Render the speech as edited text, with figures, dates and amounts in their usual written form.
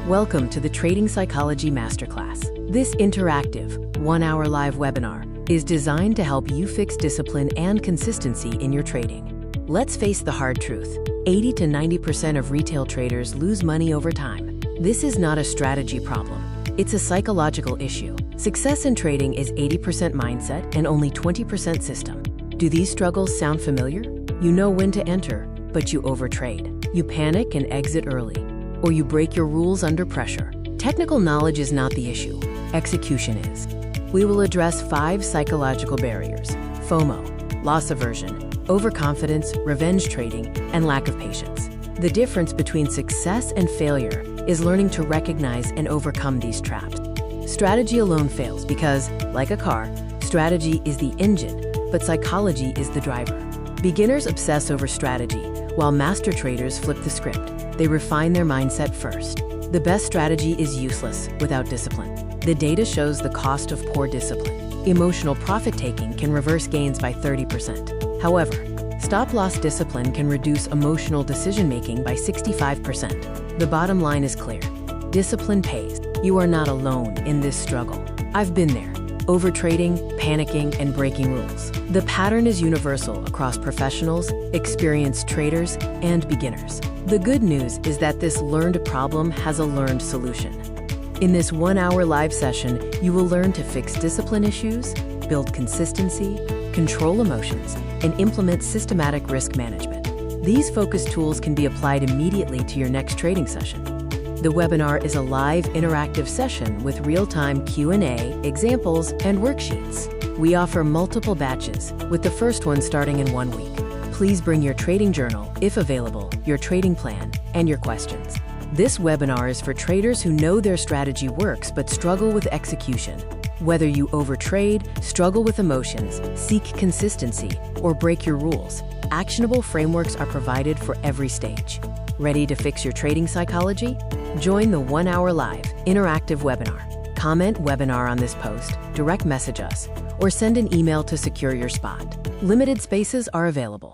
Welcome to the Trading Psychology Masterclass. This interactive, 1-hour live webinar is designed to help you fix discipline and consistency in your trading. Let's face the hard truth. 80 to 90% of retail traders lose money over time. This is not a strategy problem. It's a psychological issue. Success in trading is 80% mindset and only 20% system. Do these struggles sound familiar? You know when to enter, but you overtrade. You panic and exit early. Or you break your rules under pressure. Technical knowledge is not the issue. Execution is. We will address 5 psychological barriers: FOMO, loss aversion, overconfidence, revenge trading, and lack of patience. The difference between success and failure is learning to recognize and overcome these traps. Strategy alone fails because, like a car, strategy is the engine, but psychology is the driver. Beginners obsess over strategy, while master traders flip the script. They refine their mindset first. The best strategy is useless without discipline. The data shows the cost of poor discipline. Emotional profit-taking can reverse gains by 30%. However, stop-loss discipline can reduce emotional decision-making by 65%. The bottom line is clear. Discipline pays. You are not alone in this struggle. I've been there. Overtrading, panicking, and breaking rules. The pattern is universal across professionals, experienced traders, and beginners. The good news is that this learned problem has a learned solution. In this 1-hour live session, you will learn to fix discipline issues, build consistency, control emotions, and implement systematic risk management. These focused tools can be applied immediately to your next trading session. The webinar is a live, interactive session with real-time Q&A, examples, and worksheets. We offer multiple batches, with the first one starting in 1 week. Please bring your trading journal, if available, your trading plan, and your questions. This webinar is for traders who know their strategy works but struggle with execution. Whether you overtrade, struggle with emotions, seek consistency, or break your rules, actionable frameworks are provided for every stage. Ready to fix your trading psychology? Join the 1-hour live, interactive webinar. Comment webinar on this post, direct message us, or send an email to secure your spot. Limited spaces are available.